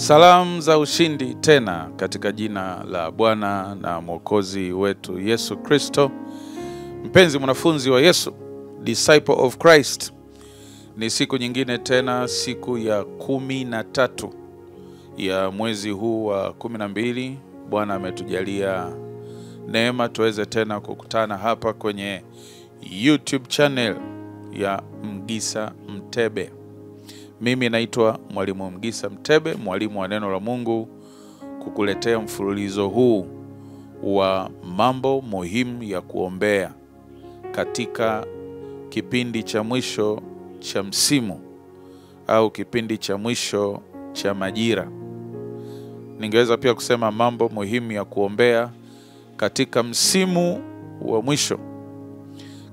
Salamu za ushindi tena katika jina la Bwana na Mwokozi wetu Yesu Kristo. Mpenzi mwanafunzi wa Yesu, disciple of Christ, ni siku nyingine tena, siku ya 13 ya mwezi huu wa 12. Bwana ametujalia neema tuweze tena kukutana hapa kwenye YouTube channel ya Mgisa Mtebe. Mimi naitwa Mwalimu Mgisa Mtebe, mwalimu wa neno la Mungu, kukuletea mfululizo huu wa mambo muhimu ya kuombea katika kipindi cha mwisho cha msimu au kipindi cha mwisho cha majira. Ningeweza pia kusema mambo muhimu ya kuombea katika msimu wa mwisho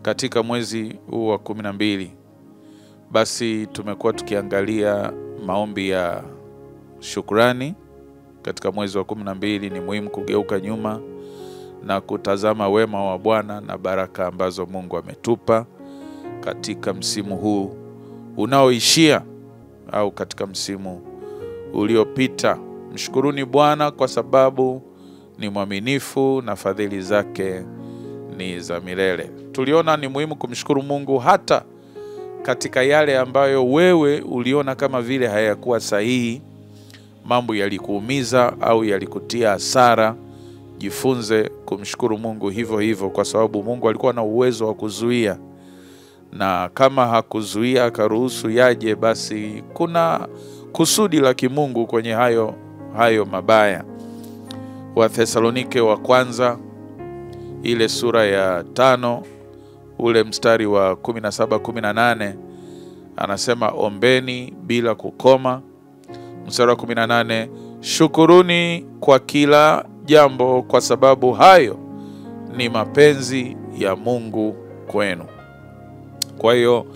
katika mwezi huu wa 12. Basi tumekuwa tukiangalia maombi ya shukrani katika mwezi wa 12. Ni muhimu kugeuka nyuma na kutazama wema wa Bwana na baraka ambazo Mungu ametupa katika msimu huu unaoishia au katika msimu uliopita. Mshukuruni Bwana kwa sababu ni mwaminifu na fadhili zake ni za milele. Tuliona ni muhimu kumshukuru Mungu hata katika yale ambayo wewe uliona kama vile hayakuwa sahihi, mambo yalikuumiza au yalikutia hasara. Jifunze kumshukuru Mungu hivyo hivyo, kwa sababu Mungu alikuwa na uwezo wa kuzuia, na kama hakuzuia akaruhusu yaje, basi kuna kusudi la kimungu kwenye hayo mabaya. Wathesalonike wa kwanza ile sura ya 5 ule mstari wa 17-18 anasema ombeni bila kukoma. Mstari wa 18, shukuruni kwa kila jambo kwa sababu hayo ni mapenzi ya Mungu kwenu. Kwa hiyo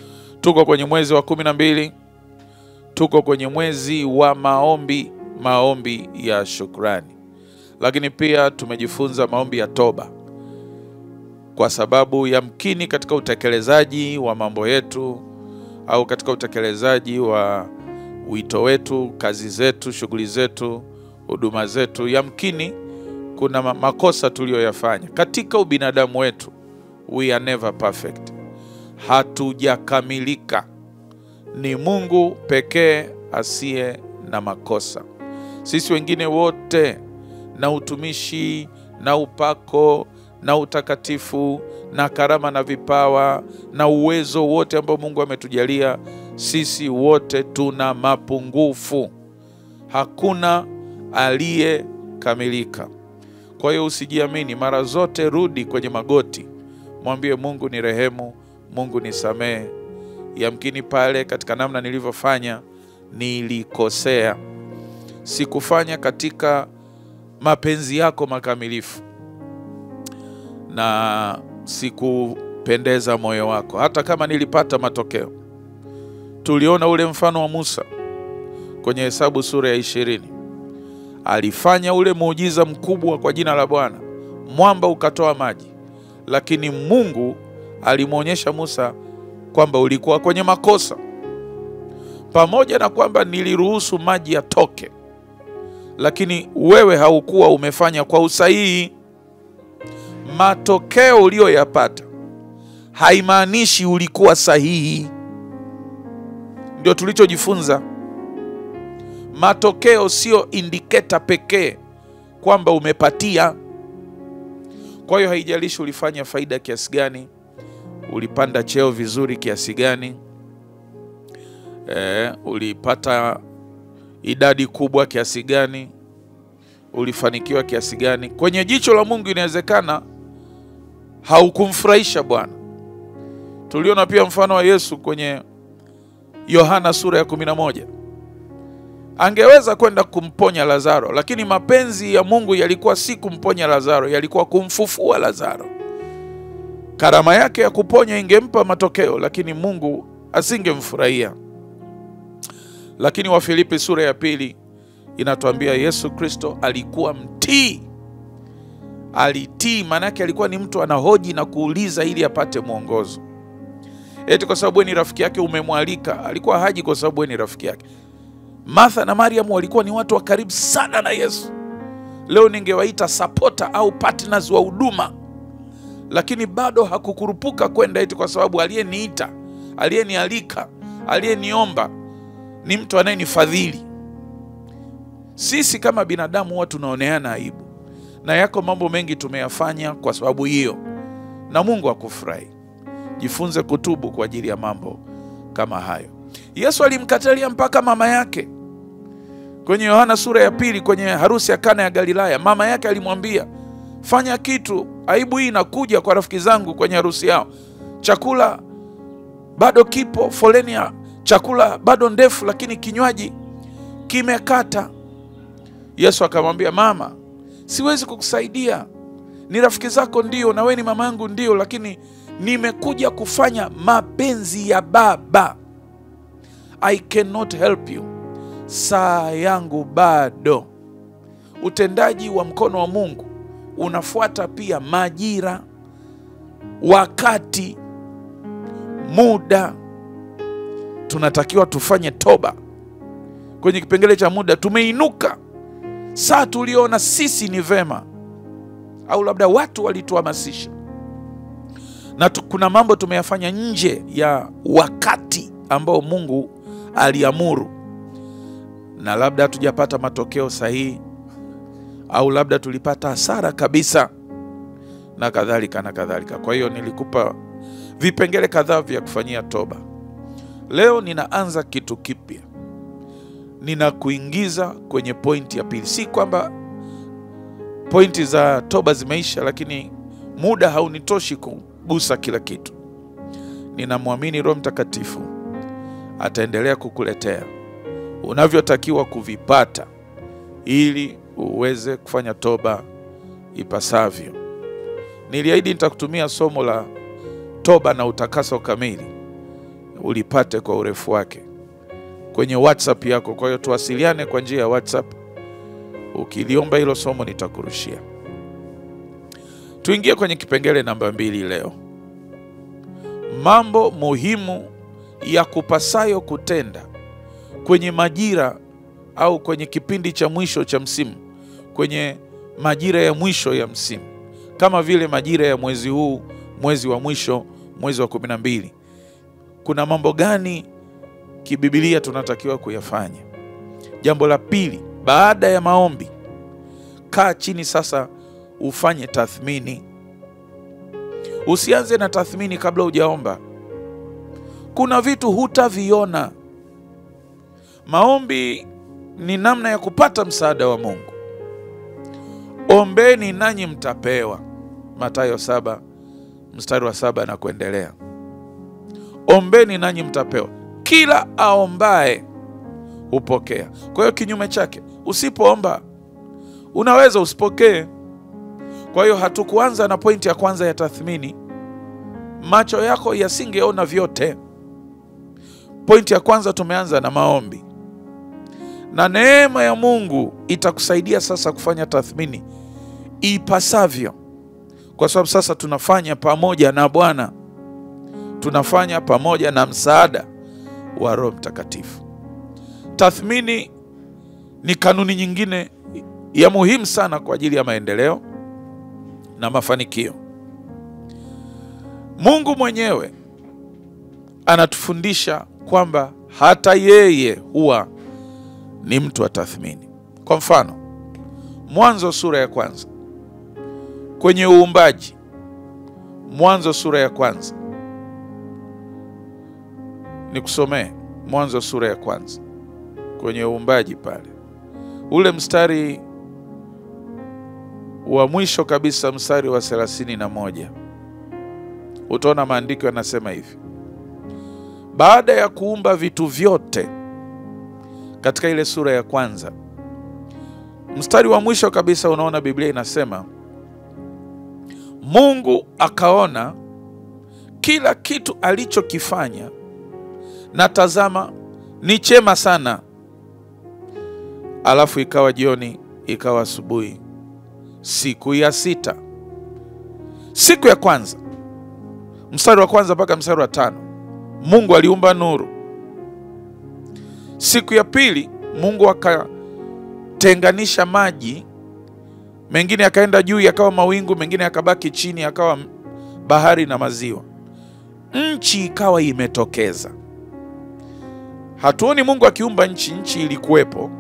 tuko kwenye mwezi wa 12, tuko kwenye mwezi wa maombi ya shukrani. Lakini pia tumejifunza maombi ya toba, kwa sababu yamkini katika utekelezaji wa mambo yetu au katika utekelezaji wa wito wetu, kazi zetu, shughuli zetu, huduma zetu, yamkini kuna makosa tuliyoyafanya katika ubinadamu wetu. We are never perfect. Hatujakamilika. Ni Mungu pekee asiye na makosa. Sisi wengine wote na utumishi na upako na utakatifu na karama na vipawa na uwezo wote ambao Mungu ametujalia, sisi wote tuna mapungufu. Hakuna aliyekamilika. Kwa hiyo usijiamini, mara zote rudi kwenye magoti, mwambie Mungu ni rehemu, Mungu nisamehe. Yamkini pale katika namna nilivyofanya nilikosea, sikufanya katika mapenzi yako makamilifu na sikupendeza moyo wako, hata kama nilipata matokeo. Tuliona ule mfano wa Musa kwenye Hesabu sura ya 20. Alifanya ule muujiza mkubwa kwa jina la Bwana, mwamba ukatoa maji, lakini Mungu alimuonyesha Musa kwamba ulikuwa kwenye makosa. Pamoja na kwamba niliruhusu maji yatoke, lakini wewe haukuwa umefanya kwa usahihi. Matokeo uliyoyapata haimaanishi ulikuwa sahihi. Ndio tulichojifunza. Matokeo sio indicator pekee kwamba umepatia. Kwa hiyo haijalishi ulifanya faida kiasi gani, ulipanda cheo vizuri kiasi gani, ulipata idadi kubwa kiasi gani, ulifanikiwa kiasi gani. Kwenye jicho la Mungu inawezekana haukumfurahisha Bwana. Tuliona pia mfano wa Yesu kwenye Yohana sura ya 11. Angeweza kwenda kumponya Lazaro, lakini mapenzi ya Mungu yalikuwa si kumponya Lazaro, yalikuwa kumfufua Lazaro. Karama yake ya kuponya ingempa matokeo, lakini Mungu asingemfurahia. Lakini wa Filipi sura ya 2 inatuambia Yesu Kristo alikuwa mtii. Alitii, maana yake alikuwa ni mtu anahoji na kuuliza ili apate mwongozo. Eti kwa sababu ni rafiki yake umemwalika, alikuwa haji kwa sababu ni rafiki yake. Martha na Mariam walikuwa ni watu wa karibu sana na Yesu. Leo ningewaita supporter au partners wa huduma. Lakini bado hakukurupuka kwenda eti kwa sababu aliyeniita, aliyenialika, aliyeniomba ni mtu anayenifadhili. Sisi kama binadamu huwa tunaoneana aibu. Na yako mambo mengi tumeyafanya kwa sababu hiyo. Na Mungu akufurahi. Jifunze kutubu kwa ajili ya mambo kama hayo. Yesu alimkatalia mpaka mama yake. Kwenye Yohana sura ya 2 kwenye harusi ya Kana ya Galilaya, mama yake alimwambia, fanya kitu, aibu hii inakuja kwa rafiki zangu kwenye harusi yao. Chakula bado kipo, foleni ya chakula bado ndefu, lakini kinywaji kimekata. Yesu akamwambia, mama, siwezi kukusaidia. Ni rafiki zako ndio, na wewe ni mama yangu ndio, lakini nimekuja kufanya mapenzi ya Baba. I cannot help you. Saa yangu bado. Utendaji wa mkono wa Mungu unafuata pia majira, wakati, muda. Tunatakiwa tufanye toba. Kwenye kipengele cha muda tumeinuka. Saa tuliona sisi ni vema, au labda watu walituhamasisha, na kuna mambo tumeyafanya nje ya wakati ambao Mungu aliamuru, na labda hatujapata matokeo sahihi, au labda tulipata hasara kabisa, na kadhalika na kadhalika. Kwa hiyo nilikupa vipengele kadhaa vya kufanyia toba. Leo ninaanza kitu kipya. Ninakuingiza kwenye pointi ya pili. Si kwamba pointi za toba zimeisha, lakini muda haunitoshi kugusa kila kitu. Ninamwamini Roho Mtakatifu ataendelea kukuletea unavyotakiwa kuvipata ili uweze kufanya toba ipasavyo. Niliahidi nitakutumia somo la toba na utakaso kamili, ulipate kwa urefu wake kwenye WhatsApp yako. Kwa hiyo tuwasiliane kwa njia ya WhatsApp. Ukiliomba hilo somo nitakurushia. Tuingie kwenye kipengele namba 2 leo. Mambo muhimu ya kupasayo kutenda kwenye majira au kwenye kipindi cha mwisho cha msimu, kwenye majira ya mwisho ya msimu, kama vile majira ya mwezi huu, mwezi wa mwisho, mwezi wa 12. Kuna mambo gani kibibilia tunatakiwa kuyafanya? Jambo la pili, baada ya maombi, kaa chini sasa ufanye tathmini. Usianze na tathmini kabla hujaomba. Kuna vitu hutaviona. Maombi ni namna ya kupata msaada wa Mungu. Ombeni nanyi mtapewa. Mathayo 7 mstari wa 7 na kuendelea. Ombeni nanyi mtapewa. Kila aombaye hupokea. Kwa hiyo kinyume chake, usipoomba unaweza usipokee. Kwa hiyo hatukuanza na pointi ya kwanza ya tathmini. Macho yako yasingeona vyote. Pointi ya kwanza tumeanza na maombi. Na neema ya Mungu itakusaidia sasa kufanya tathmini ipasavyo. Kwa sababu sasa tunafanya pamoja na Bwana. Tunafanya pamoja na msaada wa Roho Mtakatifu. Tathmini ni kanuni nyingine ya muhimu sana kwa ajili ya maendeleo na mafanikio. Mungu mwenyewe anatufundisha kwamba hata yeye huwa ni mtu wa tathmini. Kwa mfano, Mwanzo sura ya 1 kwenye uumbaji. Mwanzo sura ya 1. Nikusomee Mwanzo sura ya 1 kwenye uumbaji pale. Ule mstari wa mwisho kabisa, mstari wa 31. Utaona maandiko yanasema hivi: baada ya kuumba vitu vyote, katika ile sura ya 1 mstari wa mwisho kabisa, unaona Biblia inasema Mungu akaona kila kitu alichokifanya, na tazama ni chema sana. Alafu ikawa jioni, ikawa asubuhi, siku ya 6. Siku ya kwanza, mstari wa 1 mpaka mstari wa 5, Mungu aliumba nuru. Siku ya pili Mungu akatenganisha maji, mengine yakaenda juu yakawa mawingu, mengine yakabaki chini yakawa bahari na maziwa. Nchi ikawa imetokeza. Hatuoni Mungu akiumba nchi, nchi ilikuwepo.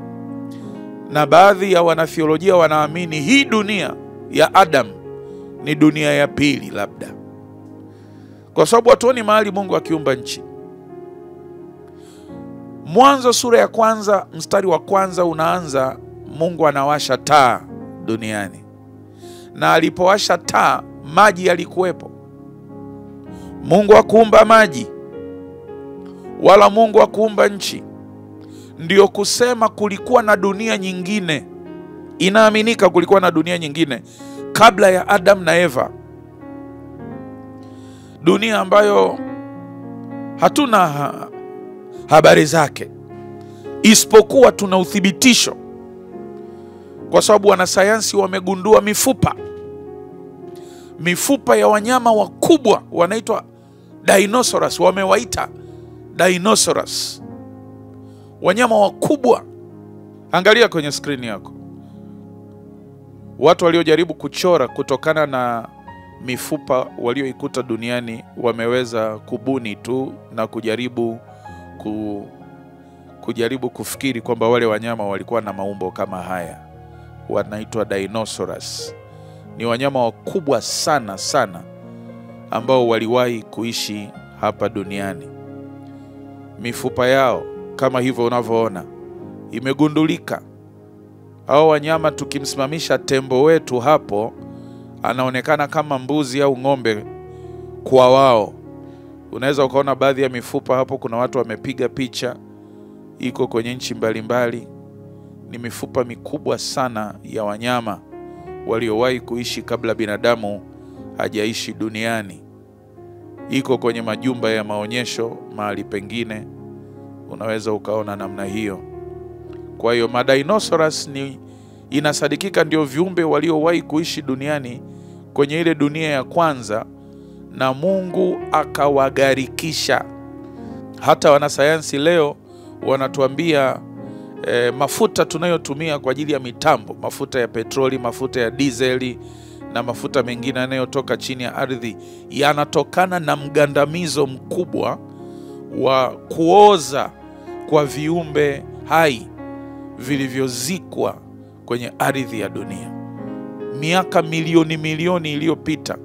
Na baadhi ya wanatheolojia wanaamini hii dunia ya Adam ni dunia ya pili labda, kwa sababu hatuoni mahali Mungu akiumba nchi. Mwanzo sura ya 1 mstari wa 1 unaanza Mungu anawasha taa duniani, na alipowasha taa maji yalikuwepo. Mungu hakuumba maji wala Mungu hakuumba nchi. Ndio kusema kulikuwa na dunia nyingine. Inaaminika kulikuwa na dunia nyingine kabla ya Adam na Eva, dunia ambayo hatuna habari zake, isipokuwa tuna uthibitisho kwa sababu wanasayansi wamegundua mifupa ya wanyama wakubwa wanaitwa dinosaurs. Wamewaita dinosaurs, wanyama wakubwa. Angalia kwenye screen yako, watu waliojaribu kuchora kutokana na mifupa walioikuta duniani wameweza kubuni tu na kujaribu kufikiri kwamba wale wanyama walikuwa na maumbo kama haya. Wanaitwa dinosaurs. Ni wanyama wakubwa sana sana ambao waliwahi kuishi hapa duniani. Mifupa yao kama hivyo unavyoona imegundulika. Hao wanyama tukimsimamisha tembo wetu hapo, anaonekana kama mbuzi au ng'ombe kwa wao. Unaweza ukaona baadhi ya mifupa hapo, kuna watu wamepiga picha, iko kwenye nchi mbalimbali. Ni mifupa mikubwa sana ya wanyama waliowahi kuishi kabla binadamu hajaishi duniani. Iko kwenye majumba ya maonyesho mahali pengine, unaweza ukaona namna hiyo. Kwa hiyo madinosaurs inasadikika ndio viumbe waliowahi kuishi duniani kwenye ile dunia ya kwanza, na Mungu akawagarikisha. Hata wanasayansi leo wanatuambia mafuta tunayotumia kwa ajili ya mitambo, mafuta ya petroli, mafuta ya dizeli na mafuta mengine yanayotoka chini ya ardhi, yanatokana na mgandamizo mkubwa wa kuoza kwa viumbe hai vilivyozikwa kwenye ardhi ya dunia. Miaka milioni iliyopita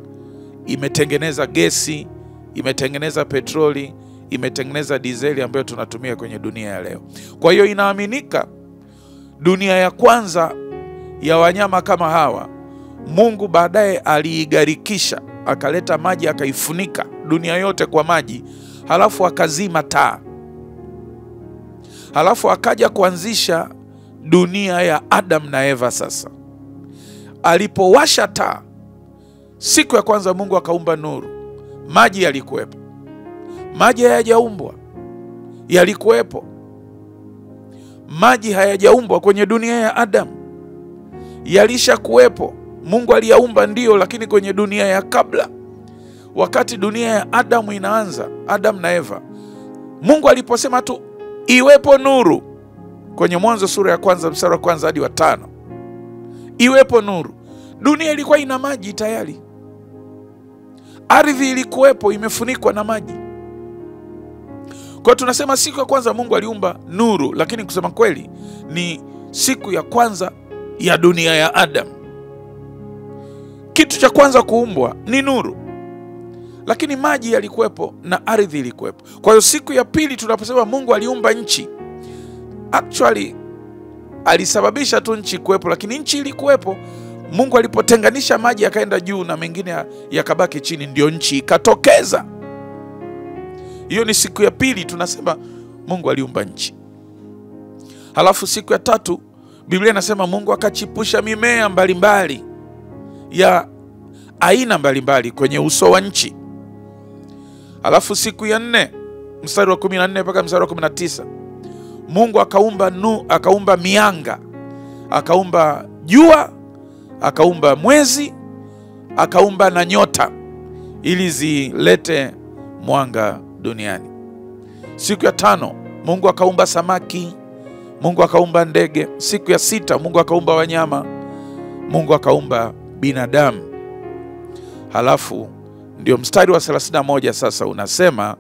imetengeneza gesi, imetengeneza petroli, imetengeneza dizeli ambayo tunatumia kwenye dunia ya leo. Kwa hiyo inaaminika dunia ya kwanza ya wanyama kama hawa, Mungu baadaye aliigarikisha, akaleta maji akaifunika dunia yote kwa maji, halafu akazima taa. Halafu akaja kuanzisha dunia ya Adam na Eva. Sasa alipowasha taa siku ya kwanza, Mungu akaumba nuru. Maji yalikuwepo. Maji hayajaumbwa, yalikuwepo. Maji hayajaumbwa kwenye dunia ya Adam, yalisha kuwepo. Mungu aliyaumba ndio, lakini kwenye dunia ya kabla, wakati dunia ya Adam inaanza, Adam na Eva, Mungu aliposema tu iwepo nuru, kwenye Mwanzo sura ya 1 mstari wa 1 hadi wa 5, iwepo nuru, dunia ilikuwa ina maji tayari. Ardhi ilikuwepo imefunikwa na maji. Kwa tunasema siku ya kwanza Mungu aliumba nuru, lakini kusema kweli ni siku ya kwanza ya dunia ya Adam. Kitu cha kwanza kuumbwa ni nuru, lakini maji yalikuwepo na ardhi ilikuwepo. Kwa hiyo siku ya pili tunaposema Mungu aliumba nchi, actually alisababisha tu nchi kuwepo, lakini nchi ilikuwepo. Mungu alipotenganisha maji yakaenda juu na mengine yakabaki chini, ndio nchi ikatokeza. Hiyo ni siku ya pili tunasema Mungu aliumba nchi. Halafu siku ya tatu Biblia inasema Mungu akachipusha mimea mbalimbali ya aina mbalimbali kwenye uso wa nchi. Halafu siku ya 4 mstari wa 14 mpaka mstari wa 19 Mungu akaumba mianga, akaumba jua, akaumba mwezi, akaumba na nyota ili zilete mwanga duniani. Siku ya 5 Mungu akaumba samaki, Mungu akaumba ndege. Siku ya 6 Mungu akaumba wanyama. Mungu akaumba binadamu. Halafu ndio mstari wa 31 sasa unasema,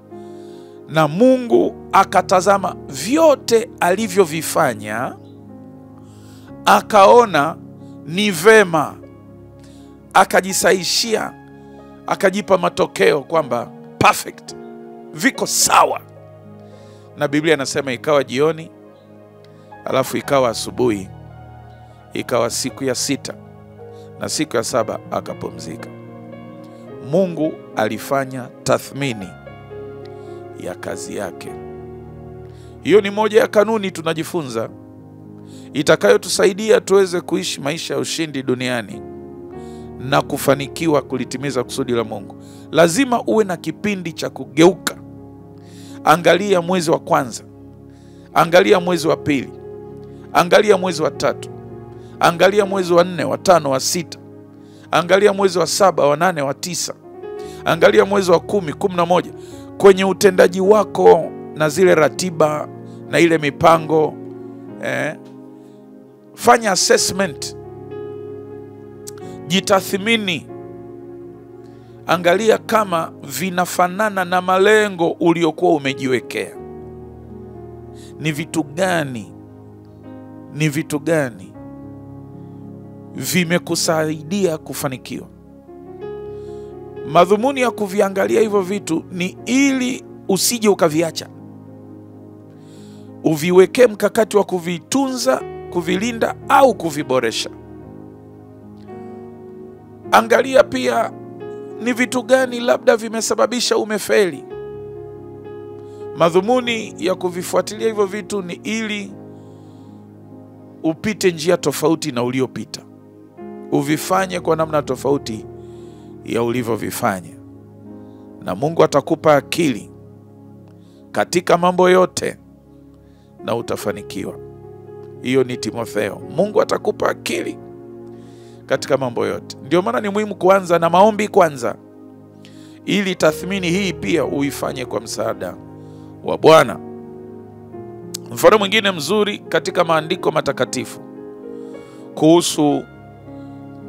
na Mungu akatazama vyote alivyovifanya, akaona ni vema. Akajisaishia, akajipa matokeo kwamba perfect, viko sawa. Na Biblia inasema ikawa jioni, alafu ikawa asubuhi, ikawa siku ya 6, na siku ya 7 akapumzika. Mungu alifanya tathmini ya kazi yake. Hiyo ni moja ya kanuni tunajifunza itakayotusaidia tuweze kuishi maisha ya ushindi duniani na kufanikiwa kulitimiza kusudi la Mungu. Lazima uwe na kipindi cha kugeuka. Angalia mwezi wa kwanza, angalia mwezi wa pili, angalia mwezi wa 3, angalia mwezi wa 4, wa 5, wa 6, angalia mwezi wa 7, wa 8, wa 9, angalia mwezi wa 10, 11. Kwenye utendaji wako na zile ratiba na ile mipango, fanya assessment, jitathmini, angalia kama vinafanana na malengo uliokuwa umejiwekea. Ni vitu gani vimekusaidia kufanikiwa? Madhumuni ya kuviangalia hivyo vitu ni ili usije ukaviacha. Uviweke mkakati wa kuvitunza, kuvilinda au kuviboresha. Angalia pia ni vitu gani labda vimesababisha umefeli. Madhumuni ya kuvifuatilia hivyo vitu ni ili upite njia tofauti na uliopita. Uvifanye kwa namna tofauti ya ulivyovifanya. Na Mungu atakupa akili katika mambo yote na utafanikiwa. Hiyo ni Timotheo. Mungu atakupa akili katika mambo yote. Ndio maana ni muhimu kuanza na maombi kwanza, ili tathmini hii pia uifanye kwa msaada wa Bwana. Mfano mwingine mzuri katika maandiko matakatifu kuhusu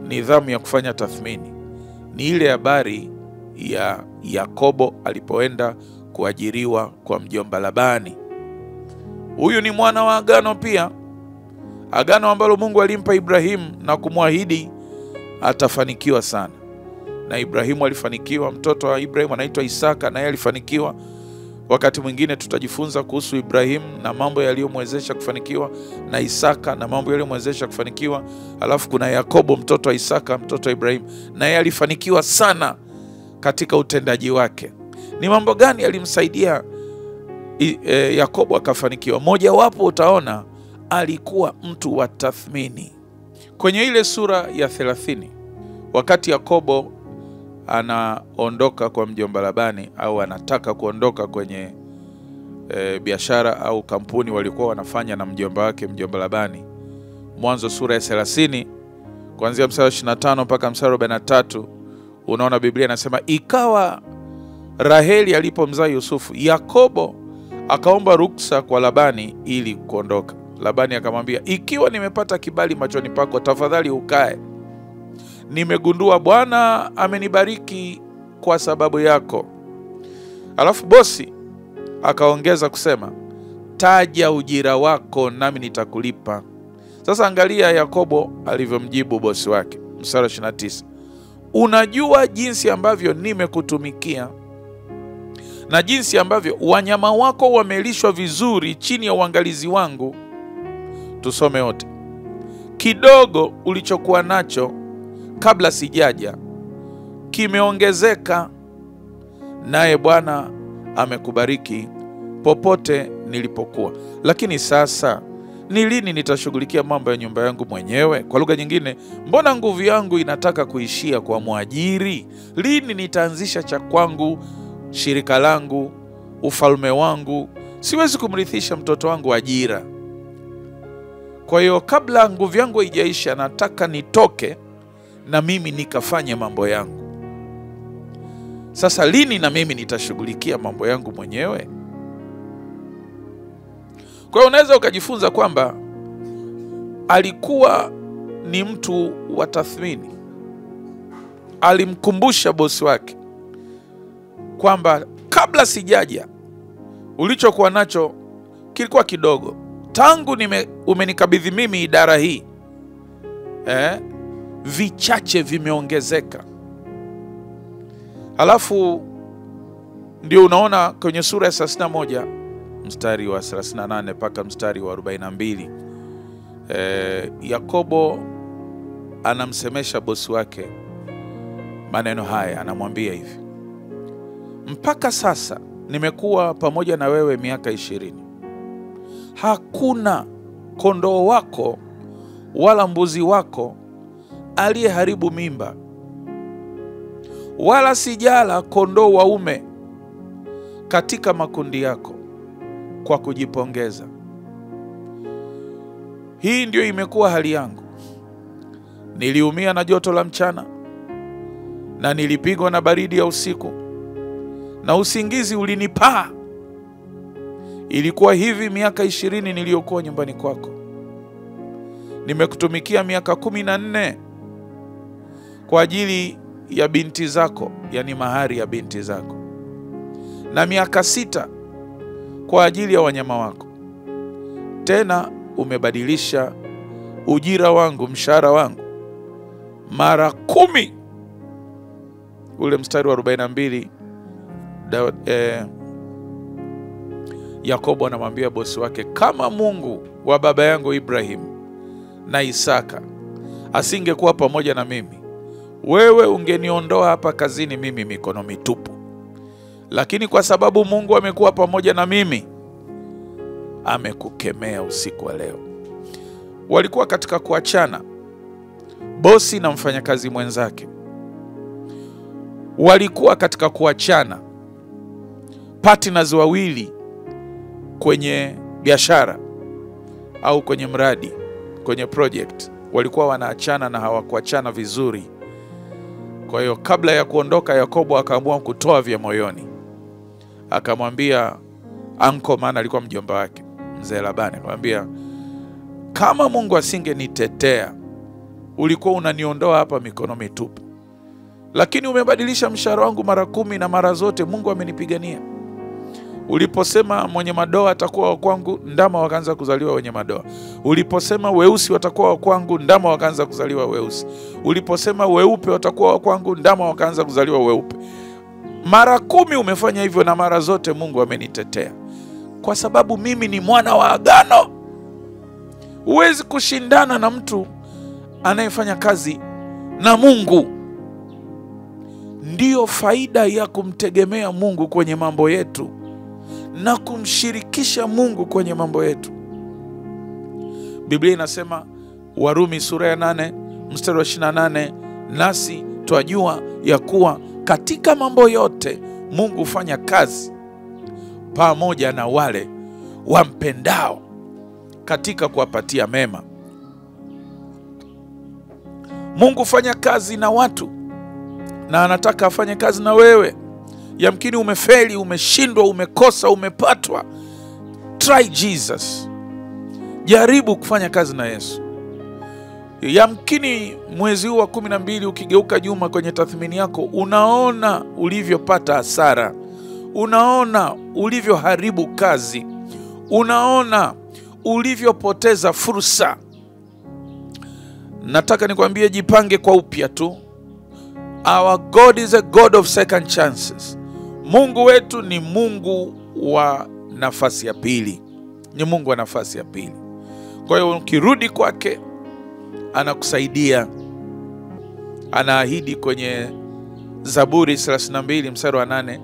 nidhamu ya kufanya tathmini ni ile habari ya Yakobo alipoenda kuajiriwa kwa mjomba Labani. Huyu ni mwana wa agano pia, agano ambalo Mungu alimpa Ibrahimu na kumwahidi atafanikiwa sana. Na Ibrahimu alifanikiwa. Mtoto wa Ibrahimu anaitwa Isaka, naye alifanikiwa. Wakati mwingine tutajifunza kuhusu Ibrahimu na mambo yaliyomwezesha kufanikiwa, na Isaka na mambo yaliyomwezesha kufanikiwa. Alafu kuna Yakobo, mtoto wa Isaka, mtoto wa Ibrahimu, naye alifanikiwa sana katika utendaji wake. Ni mambo gani yalimsaidia Yakobo akafanikiwa? Moja wapo utaona alikuwa mtu wa tathmini. Kwenye ile sura ya 30, wakati Yakobo anaondoka kwa mjomba Labani, au anataka kuondoka kwenye biashara au kampuni walikuwa wanafanya na mjomba wake mjomba Labani. Mwanzo sura ya 30 kuanzia mstari wa 25 mpaka mstari wa 43, unaona Biblia inasema, ikawa Raheli alipomzaa Yusufu, Yakobo akaomba ruksa kwa Labani ili kuondoka. Labani akamwambia, ikiwa nimepata kibali machoni pako, tafadhali ukae. Nimegundua Bwana amenibariki kwa sababu yako. Alafu bosi akaongeza kusema, taja ujira wako nami nitakulipa. Sasa angalia Yakobo alivyomjibu bosi wake. Mstari wa 29, unajua jinsi ambavyo nimekutumikia na jinsi ambavyo wanyama wako wamelishwa vizuri chini ya uangalizi wangu. Tusome wote. Kidogo ulichokuwa nacho kabla sijaja kimeongezeka, naye Bwana amekubariki popote nilipokuwa. Lakini sasa ni lini nitashughulikia mambo ya nyumba yangu mwenyewe? Kwa lugha nyingine, mbona nguvu yangu inataka kuishia kwa mwajiri? Lini nitaanzisha cha kwangu, shirika langu, ufalme wangu? Siwezi kumrithisha mtoto wangu ajira. Kwa hiyo kabla nguvu yangu haijaisha, nataka nitoke na mimi nikafanye mambo yangu. Sasa lini na mimi nitashughulikia mambo yangu mwenyewe? Kwa hiyo unaweza ukajifunza kwamba alikuwa ni mtu wa tathmini. Alimkumbusha bosi wake kwamba kabla sijaja ulichokuwa nacho kilikuwa kidogo. Tangu umenikabidhi mimi idara hii, vichache vimeongezeka. Halafu ndio unaona kwenye sura ya 31 mstari wa 38 mpaka mstari wa 42, Yakobo anamsemesha bosi wake maneno haya, anamwambia hivi: mpaka sasa nimekuwa pamoja na wewe miaka 20. Hakuna kondoo wako wala mbuzi wako aliyeharibu mimba, wala sijala kondoo waume katika makundi yako kwa kujipongeza. Hii ndio imekuwa hali yangu. Niliumia na joto la mchana, na nilipigwa na baridi ya usiku, na usingizi ulinipaa. Ilikuwa hivi miaka 20 niliyokuwa nyumbani kwako. Nimekutumikia miaka 14 kwa ajili ya binti zako, yani mahari ya binti zako, na miaka 6 kwa ajili ya wanyama wako. Tena umebadilisha ujira wangu, mshahara wangu, mara 10. Ule mstari wa 42, Yakobo anamwambia bosi wake, kama Mungu wa baba yangu Ibrahim na Isaka asingekuwa pamoja na mimi, wewe ungeniondoa hapa kazini mimi mikono mitupu. Lakini kwa sababu Mungu amekuwa pamoja na mimi, amekukemea usiku wa leo. Walikuwa katika kuachana, bosi na mfanyakazi mwenzake. Walikuwa katika kuachana, partners wawili kwenye biashara au kwenye mradi, kwenye project. Walikuwa wanaachana na hawakuachana vizuri. Kwa hiyo kabla ya kuondoka, Yakobo akaamua kutoa vya moyoni. Akamwambia anko, maana alikuwa mjomba wake, mzee Labani, akamwambia, kama Mungu asingenitetea, ulikuwa unaniondoa hapa mikono mitupu. Lakini umebadilisha mshahara wangu mara 10, na mara zote Mungu amenipigania. Uliposema mwenye madoa atakuwa wa kwangu, ndama wakaanza kuzaliwa wenye madoa. Uliposema weusi watakuwa wa kwangu, ndama wakaanza kuzaliwa weusi. Uliposema weupe watakuwa wa kwangu, ndama wakaanza kuzaliwa weupe. Mara 10 umefanya hivyo, na mara zote Mungu amenitetea. Kwa sababu mimi ni mwana wa agano. Huwezi kushindana na mtu anayefanya kazi na Mungu. Ndiyo faida ya kumtegemea Mungu kwenye mambo yetu na kumshirikisha Mungu kwenye mambo yetu. Biblia inasema, Warumi sura ya 8 mstari wa 28, nasi twajua ya kuwa katika mambo yote Mungu hufanya kazi pamoja na wale wampendao katika kuwapatia mema. Mungu hufanya kazi na watu, na anataka afanye kazi na wewe. Yamkini umefeli, umeshindwa, umekosa, umepatwa. Try Jesus. Jaribu kufanya kazi na Yesu. Yamkini mwezi huu wa 12 ukigeuka nyuma kwenye tathmini yako, unaona ulivyopata hasara, unaona ulivyoharibu kazi, unaona ulivyopoteza fursa. Nataka nikwambie, jipange kwa upya tu. Our God is a God of second chances. Mungu wetu ni Mungu wa nafasi ya pili. Ni Mungu wa nafasi ya pili. Kwa hiyo ukirudi kwake, anakusaidia. Anaahidi kwenye Zaburi 32 mstari wa 8,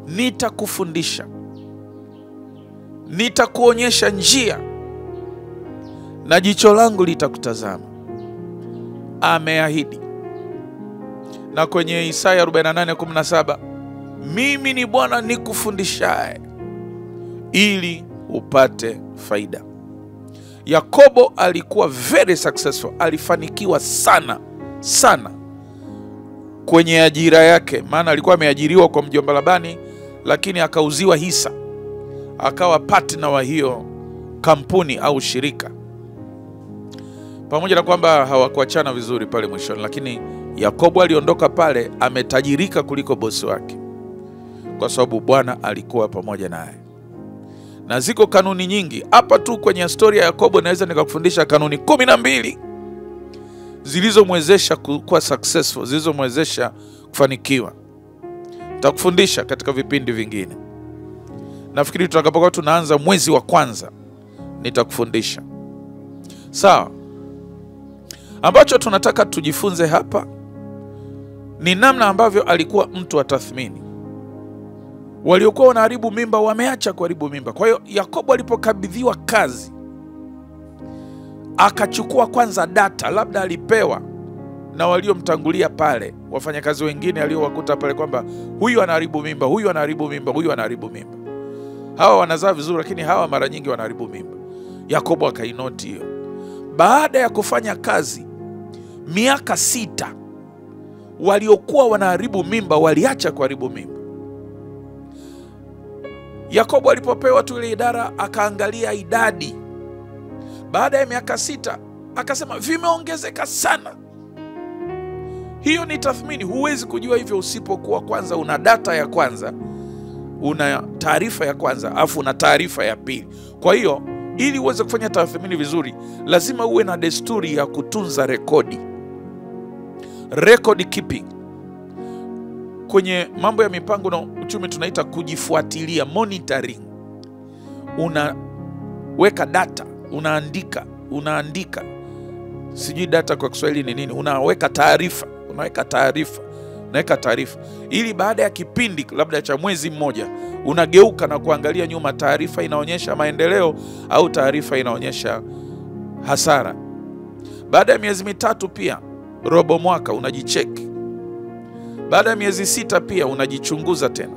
nitakufundisha, nitakuonyesha njia, na jicho langu litakutazama. Ameahidi. Na kwenye Isaya 48:17, mimi ni Bwana nikufundishaye ili upate faida. Yakobo alikuwa very successful, alifanikiwa sana sana kwenye ajira yake, maana alikuwa ameajiriwa kwa mjomba Labani, lakini akauziwa hisa, akawa partner wa hiyo kampuni au shirika. Pamoja na kwamba hawakuachana vizuri pale mwishoni, lakini Yakobo aliondoka pale ametajirika kuliko bosi wake, kwa sababu Bwana alikuwa pamoja naye. Na ziko kanuni nyingi hapa tu kwenye historia ya Yakobo. Naweza nikakufundisha kanuni 12 zilizomwezesha kuwa successful, zilizomwezesha kufanikiwa. Nitakufundisha katika vipindi vingine. Nafikiri tutakapokuwa tunaanza mwezi wa kwanza nitakufundisha. Sawa? Ambacho tunataka tujifunze hapa ni namna ambavyo alikuwa mtu wa tathmini. Waliokuwa wanaharibu mimba wameacha kuharibu mimba. Kwa hiyo Yakobo alipokabidhiwa kazi, akachukua kwanza data, labda alipewa na waliomtangulia pale, wafanyakazi wengine aliowakuta pale, kwamba huyu anaharibu mimba, huyu anaharibu mimba, huyu anaharibu mimba. Hawa wanazaa vizuri, lakini hawa mara nyingi wanaharibu mimba. Yakobo akainoti hiyo. Baada ya kufanya kazi miaka 6, waliokuwa wanaharibu mimba waliacha kuharibu mimba. Yakobo alipopewa tu ile idara, akaangalia idadi. Baada ya miaka 6 akasema vimeongezeka sana. Hiyo ni tathmini. Huwezi kujua hivyo usipokuwa kwanza una data ya kwanza, una taarifa ya kwanza, afu una taarifa ya pili. Kwa hiyo ili uweze kufanya tathmini vizuri, lazima uwe na desturi ya kutunza rekodi. Record keeping. Kwenye mambo ya mipango na uchumi tunaita kujifuatilia, monitoring. Unaweka data, unaandika. Sijui data kwa Kiswahili ni nini. Unaweka taarifa. Ili baada ya kipindi labda cha mwezi mmoja, unageuka na kuangalia nyuma, taarifa inaonyesha maendeleo au taarifa inaonyesha hasara. Baada ya miezi 3 pia, robo mwaka, unajicheki. Baada ya miezi 6 pia unajichunguza tena.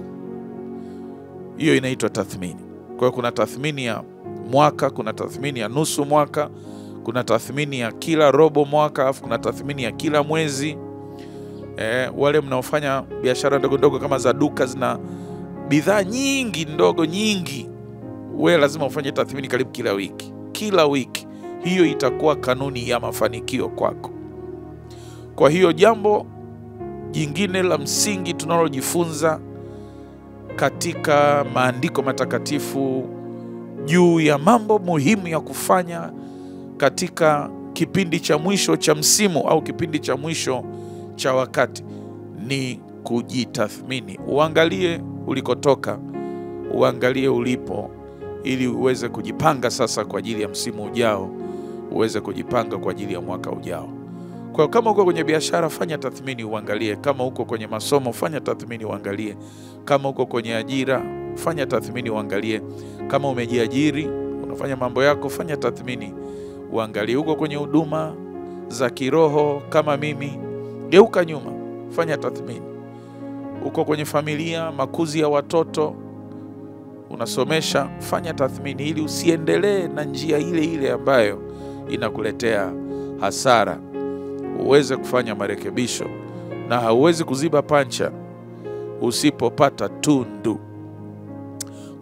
Hiyo inaitwa tathmini. Kwa hiyo kuna tathmini ya mwaka, kuna tathmini ya nusu mwaka, kuna tathmini ya kila robo mwaka, alafu kuna tathmini ya kila mwezi. Wale mnaofanya biashara ndogo ndogo kama za duka, zina bidhaa nyingi ndogo nyingi, wewe lazima ufanye tathmini karibu kila wiki. Hiyo itakuwa kanuni ya mafanikio kwako. Kwa hiyo jambo jingine la msingi tunalojifunza katika maandiko matakatifu juu ya mambo muhimu ya kufanya katika kipindi cha mwisho cha msimu au kipindi cha mwisho cha wakati ni kujitathmini. Uangalie ulikotoka, uangalie ulipo, ili uweze kujipanga sasa kwa ajili ya msimu ujao, uweze kujipanga kwa ajili ya mwaka ujao. Kwa kama uko kwenye biashara, fanya tathmini uangalie. Kama uko kwenye masomo, fanya tathmini uangalie. Kama uko kwenye ajira, fanya tathmini uangalie. Kama umejiajiri, unafanya mambo yako, fanya tathmini uangalie. Uko kwenye huduma za kiroho kama mimi, geuka nyuma, fanya tathmini. Uko kwenye familia, makuzi ya watoto, unasomesha, fanya tathmini ili usiendelee na njia ile ambayo inakuletea hasara. Uweze kufanya marekebisho, na hauwezi kuziba pancha usipopata tundu.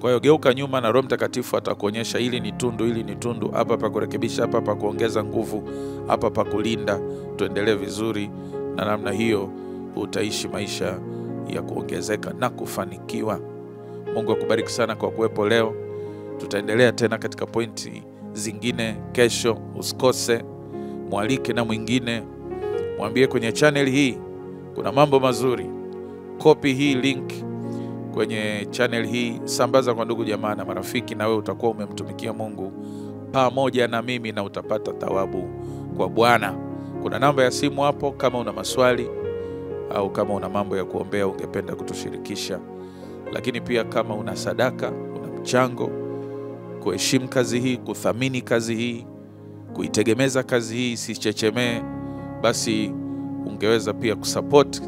Kwa hiyo geuka nyuma, na Roho Mtakatifu atakuonyesha hili ni tundu, hapa pa kurekebisha, hapa pa kuongeza nguvu, hapa pa kulinda. Tuendelee vizuri, na namna hiyo utaishi maisha ya kuongezeka na kufanikiwa. Mungu akubariki sana kwa kuwepo leo. Tutaendelea tena katika pointi zingine kesho. Usikose, mwalike na mwingine, mwambie kwenye channel hii kuna mambo mazuri. Copy hii link kwenye channel hii, sambaza kwa ndugu jamaa na marafiki, na wewe utakuwa umemtumikia Mungu pamoja na mimi, na utapata thawabu kwa Bwana. Kuna namba ya simu hapo kama una maswali au kama una mambo ya kuombea ungependa kutushirikisha. Lakini pia kama una sadaka, una mchango, kuheshimu kazi hii, kuthamini kazi hii, kuitegemeza kazi hii, sichechemee, basi ungeweza pia kusupport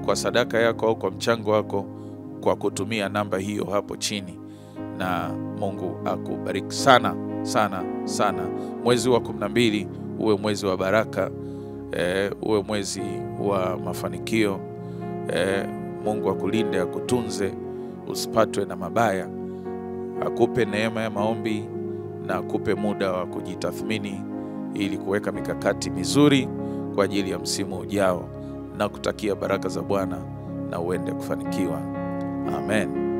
kwa sadaka yako au kwa mchango wako kwa kutumia namba hiyo hapo chini. Na Mungu akubariki sana sana sana. Mwezi wa 12 uwe mwezi wa baraka, uwe mwezi wa mafanikio. Mungu akulinde, akutunze, usipatwe na mabaya, akupe neema ya maombi na kupe muda wa kujitathmini ili kuweka mikakati mizuri kwa ajili ya msimu ujao, na kutakia baraka za Bwana na uende kufanikiwa. Amen.